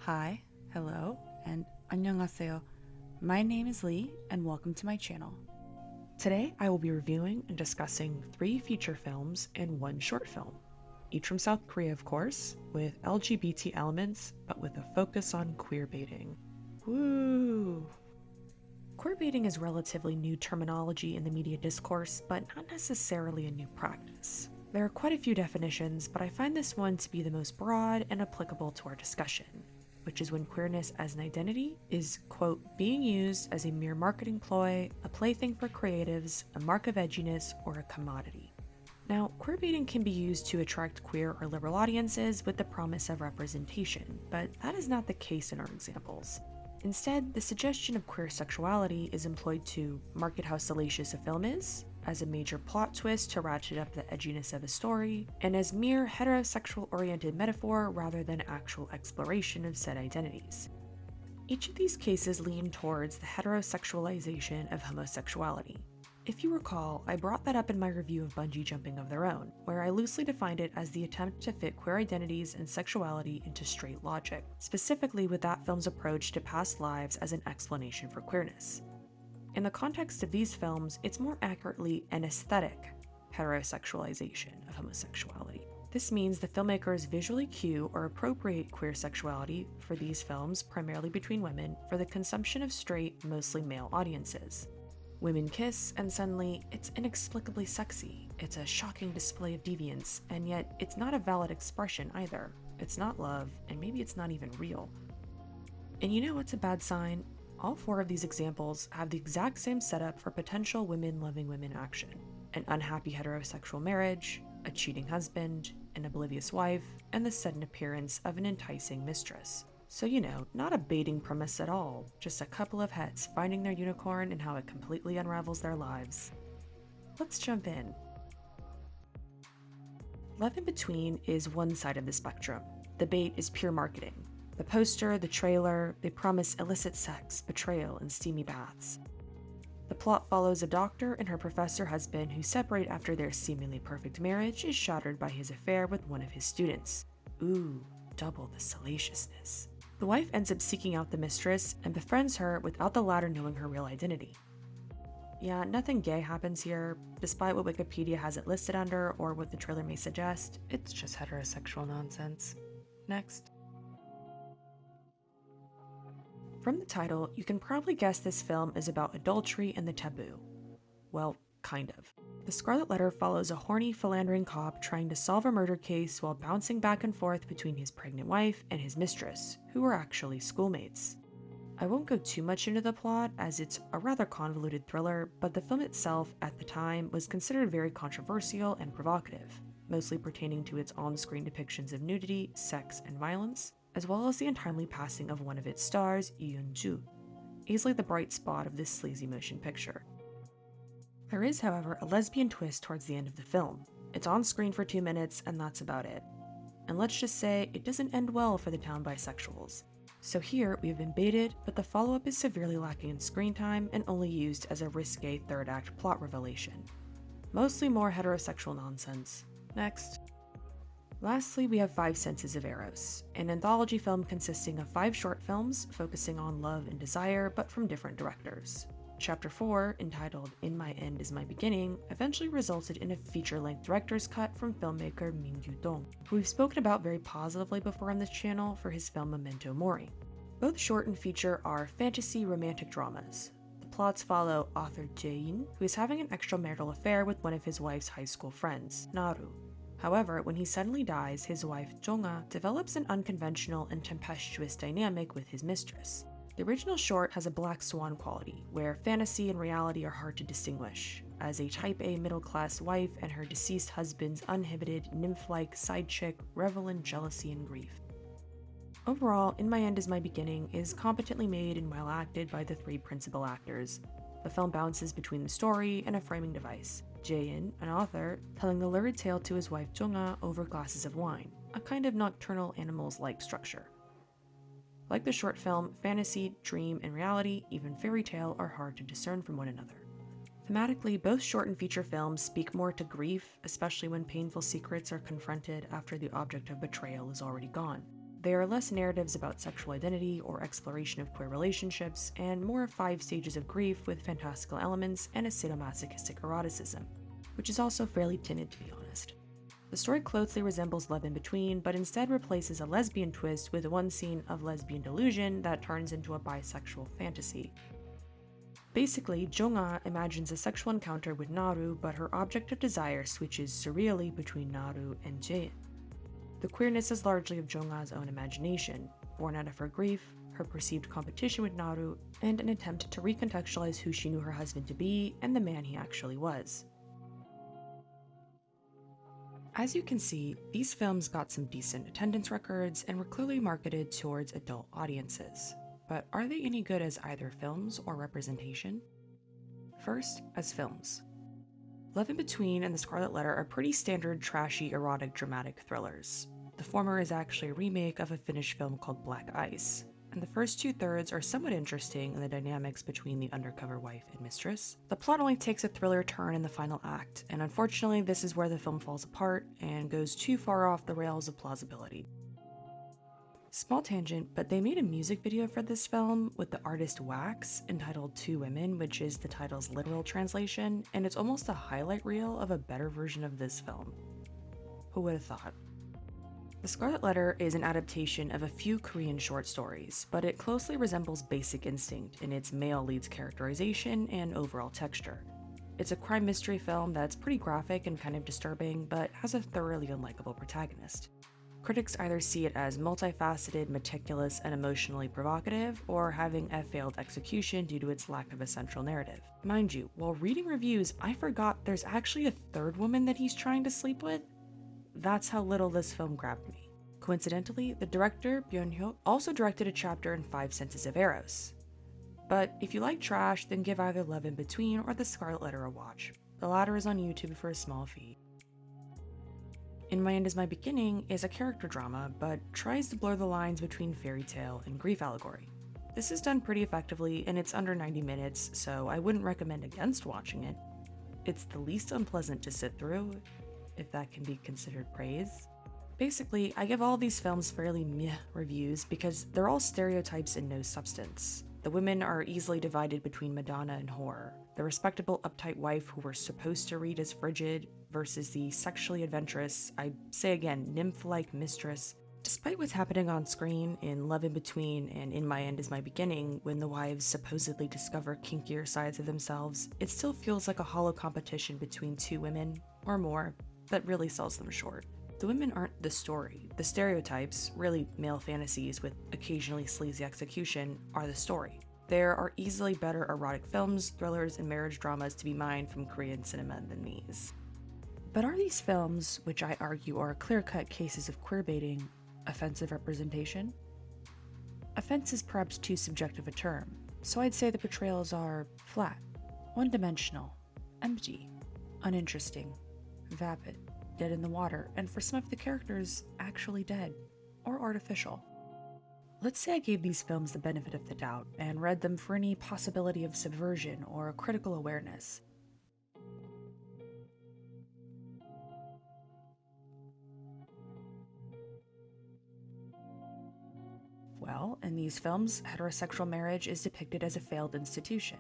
Hi, hello, and 안녕하세요. My name is Lee, and welcome to my channel. Today I will be reviewing and discussing 3 feature films and 1 short film, each from South Korea of course, with LGBT elements, but with a focus on queerbaiting. Woo! Queerbaiting is relatively new terminology in the media discourse, but not necessarily a new practice. There are quite a few definitions, but I find this one to be the most broad and applicable to our discussion, which is when queerness as an identity is, quote, being used as a mere marketing ploy, a plaything for creatives, a mark of edginess, or a commodity. Now, queerbaiting can be used to attract queer or liberal audiences with the promise of representation, but that is not the case in our examples. Instead, the suggestion of queer sexuality is employed to market how salacious a film is, as a major plot twist to ratchet up the edginess of a story, and as mere heterosexual-oriented metaphor rather than actual exploration of said identities. Each of these cases lean towards the heterosexualization of homosexuality. If you recall, I brought that up in my review of Bungee Jumping of Their Own, where I loosely defined it as the attempt to fit queer identities and sexuality into straight logic, specifically with that film's approach to past lives as an explanation for queerness. In the context of these films, it's more accurately an aesthetic heterosexualization of homosexuality. This means the filmmakers visually cue or appropriate queer sexuality for these films, primarily between women, for the consumption of straight, mostly male audiences. Women kiss, and suddenly, it's inexplicably sexy. It's a shocking display of deviance, and yet it's not a valid expression either. It's not love, and maybe it's not even real. And you know what's a bad sign? All 4 of these examples have the exact same setup for potential women loving women action: an unhappy heterosexual marriage, a cheating husband, an oblivious wife, and the sudden appearance of an enticing mistress. So not a baiting premise at all, just a couple of hets finding their unicorn and how it completely unravels their lives. Let's jump in. Love in Between is one side of the spectrum. The bait is pure marketing. The poster, the trailer, they promise illicit sex, betrayal, and steamy baths. The plot follows a doctor and her professor husband who separate after their seemingly perfect marriage is shattered by his affair with one of his students. Ooh, double the salaciousness. The wife ends up seeking out the mistress and befriends her without the latter knowing her real identity. Yeah, nothing gay happens here, despite what Wikipedia has it listed under or what the trailer may suggest. It's just heterosexual nonsense. Next. From the title, you can probably guess this film is about adultery and the taboo. Well, kind of. The Scarlet Letter follows a horny, philandering cop trying to solve a murder case while bouncing back and forth between his pregnant wife and his mistress, who are actually schoolmates. I won't go too much into the plot, as it's a rather convoluted thriller, but the film itself, at the time, was considered very controversial and provocative, mostly pertaining to its on-screen depictions of nudity, sex, and violence, as well as the untimely passing of one of its stars, Yoon-ju, easily the bright spot of this sleazy motion picture. There is, however, a lesbian twist towards the end of the film. It's on screen for 2 minutes, and that's about it. And let's just say, it doesn't end well for the town bisexuals. So here, we've been baited, but the follow-up is severely lacking in screen time and only used as a risque third-act plot revelation. Mostly more heterosexual nonsense. Next. Lastly, we have 5 Senses of Eros, an anthology film consisting of 5 short films focusing on love and desire, but from different directors. Chapter 4, entitled In My End Is My Beginning, eventually resulted in a feature-length director's cut from filmmaker Min Gyu-dong, who we've spoken about very positively before on this channel for his film Memento Mori. Both short and feature are fantasy romantic dramas. The plots follow author Jae-in, who is having an extramarital affair with one of his wife's high school friends, Naru. However, when he suddenly dies, his wife, Jong-ah, develops an unconventional and tempestuous dynamic with his mistress. The original short has a black swan quality, where fantasy and reality are hard to distinguish, as a type A middle-class wife and her deceased husband's uninhibited, nymph-like side chick revel in jealousy and grief. Overall, In My End Is My Beginning is competently made and well acted by the 3 principal actors. The film bounces between the story and a framing device. Jae-in, an author, telling the lurid tale to his wife Jong-ah over glasses of wine, a kind of nocturnal animals-like structure. Like the short film, fantasy, dream, and reality, even fairy tale, are hard to discern from one another. Thematically, both short and feature films speak more to grief, especially when painful secrets are confronted after the object of betrayal is already gone. They are less narratives about sexual identity or exploration of queer relationships, and more 5 stages of grief with fantastical elements and a sadomasochistic eroticism, which is also fairly tinted, to be honest. The story closely resembles Love in Between, but instead replaces a lesbian twist with one scene of lesbian delusion that turns into a bisexual fantasy. Basically, Jong-ah imagines a sexual encounter with Naru, but her object of desire switches surreally between Naru and Jae. The queerness is largely of Jong-ah's own imagination, born out of her grief, her perceived competition with Naru, and an attempt to recontextualize who she knew her husband to be and the man he actually was. As you can see, these films got some decent attendance records and were clearly marketed towards adult audiences. But are they any good as either films or representation? First, as films. Love in Between and The Scarlet Letter are pretty standard trashy erotic dramatic thrillers. The former is actually a remake of a Finnish film called Black Ice, and the first 2/3 are somewhat interesting in the dynamics between the undercover wife and mistress. The plot only takes a thriller turn in the final act, and unfortunately this is where the film falls apart and goes too far off the rails of plausibility. Small tangent, but they made a music video for this film with the artist Wax entitled Two Women, which is the title's literal translation, and it's almost a highlight reel of a better version of this film. Who would have thought? The Scarlet Letter is an adaptation of a few Korean short stories, but it closely resembles Basic Instinct in its male lead's characterization and overall texture. It's a crime mystery film that's pretty graphic and kind of disturbing, but has a thoroughly unlikable protagonist. Critics either see it as multifaceted, meticulous, and emotionally provocative, or having a failed execution due to its lack of a central narrative. Mind you, while reading reviews, I forgot there's actually a third woman that he's trying to sleep with. That's how little this film grabbed me. Coincidentally, the director, Byun-hyuk, also directed a chapter in 5 Senses of Eros. But if you like trash, then give either Love in Between or The Scarlet Letter a watch. The latter is on YouTube for a small fee. In My End Is My Beginning is a character drama, but tries to blur the lines between fairy tale and grief allegory. This is done pretty effectively, and it's under 90 minutes, so I wouldn't recommend against watching it. It's the least unpleasant to sit through, if that can be considered praise. Basically, I give all these films fairly meh reviews because they're all stereotypes and no substance. The women are easily divided between Madonna and whore, the respectable uptight wife who we're supposed to read as frigid versus the sexually adventurous, I say again, nymph-like mistress. Despite what's happening on screen in Love in Between and In My End Is My Beginning, when the wives supposedly discover kinkier sides of themselves, it still feels like a hollow competition between 2 women, or more, that really sells them short. The women aren't the story. The stereotypes, really male fantasies with occasionally sleazy execution, are the story. There are easily better erotic films, thrillers, and marriage dramas to be mined from Korean cinema than these. But are these films, which I argue are clear-cut cases of queerbaiting, offensive representation? Offense is perhaps too subjective a term, so I'd say the portrayals are flat, one-dimensional, empty, uninteresting, vapid, dead in the water, and for some of the characters, actually dead, or artificial. Let's say I gave these films the benefit of the doubt and read them for any possibility of subversion or critical awareness. Well, in these films, heterosexual marriage is depicted as a failed institution.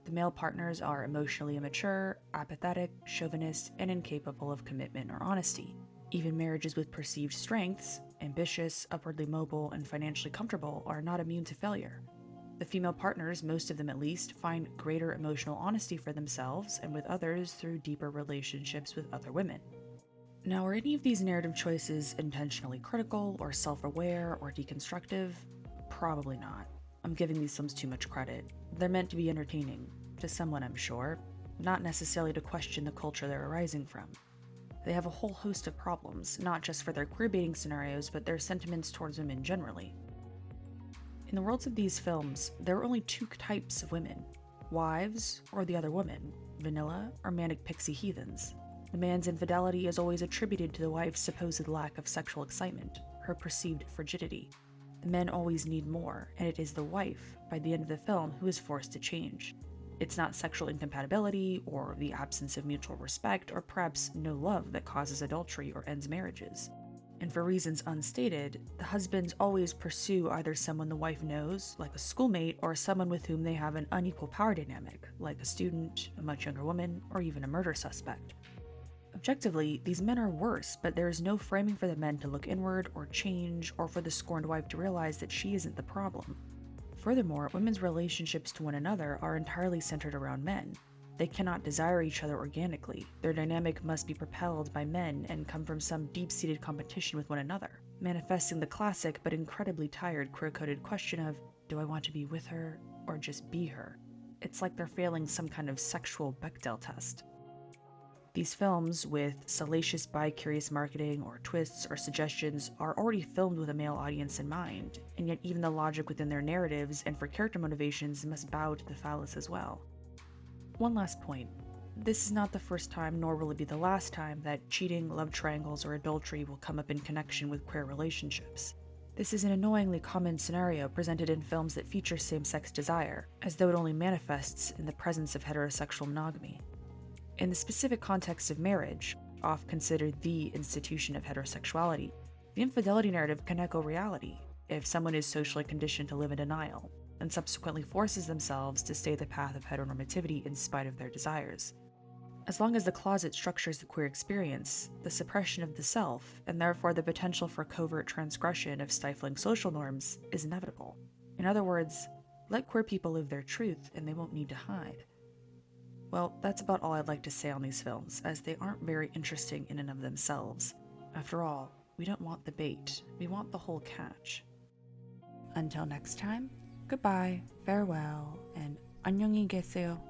The male partners are emotionally immature, apathetic, chauvinist, and incapable of commitment or honesty. Even marriages with perceived strengths, ambitious, upwardly mobile, and financially comfortable, are not immune to failure. The female partners, most of them at least, find greater emotional honesty for themselves and with others through deeper relationships with other women. Now, are any of these narrative choices intentionally critical, or self-aware, or deconstructive? Probably not. I'm giving these films too much credit. They're meant to be entertaining, to someone I'm sure, not necessarily to question the culture they're arising from. They have a whole host of problems, not just for their queerbaiting scenarios, but their sentiments towards women generally. In the worlds of these films, there are only 2 types of women: wives or the other woman, vanilla or manic pixie heathens. The man's infidelity is always attributed to the wife's supposed lack of sexual excitement, her perceived frigidity. The men always need more, and it is the wife, by the end of the film, who is forced to change. It's not sexual incompatibility, or the absence of mutual respect, or perhaps no love that causes adultery or ends marriages. And for reasons unstated, the husbands always pursue either someone the wife knows, like a schoolmate, or someone with whom they have an unequal power dynamic, like a student, a much younger woman, or even a murder suspect. Objectively, these men are worse, but there is no framing for the men to look inward or change, or for the scorned wife to realize that she isn't the problem. Furthermore, women's relationships to one another are entirely centered around men. They cannot desire each other organically. Their dynamic must be propelled by men and come from some deep-seated competition with one another, manifesting the classic but incredibly tired queer-coded question of, do I want to be with her or just be her? It's like they're failing some kind of sexual Bechdel test. These films, with salacious bi-curious marketing or twists or suggestions, are already filmed with a male audience in mind, and yet even the logic within their narratives and for character motivations must bow to the phallus as well. One last point. This is not the first time, nor will it be the last time, that cheating, love triangles, or adultery will come up in connection with queer relationships. This is an annoyingly common scenario presented in films that feature same-sex desire, as though it only manifests in the presence of heterosexual monogamy. In the specific context of marriage, oft considered the institution of heterosexuality, the infidelity narrative can echo reality if someone is socially conditioned to live in denial, and subsequently forces themselves to stay the path of heteronormativity in spite of their desires. As long as the closet structures the queer experience, the suppression of the self, and therefore the potential for covert transgression of stifling social norms, is inevitable. In other words, let queer people live their truth and they won't need to hide. Well, that's about all I'd like to say on these films, as they aren't very interesting in and of themselves. After all, we don't want the bait, we want the whole catch. Until next time, goodbye, farewell, and 안녕히 계세요.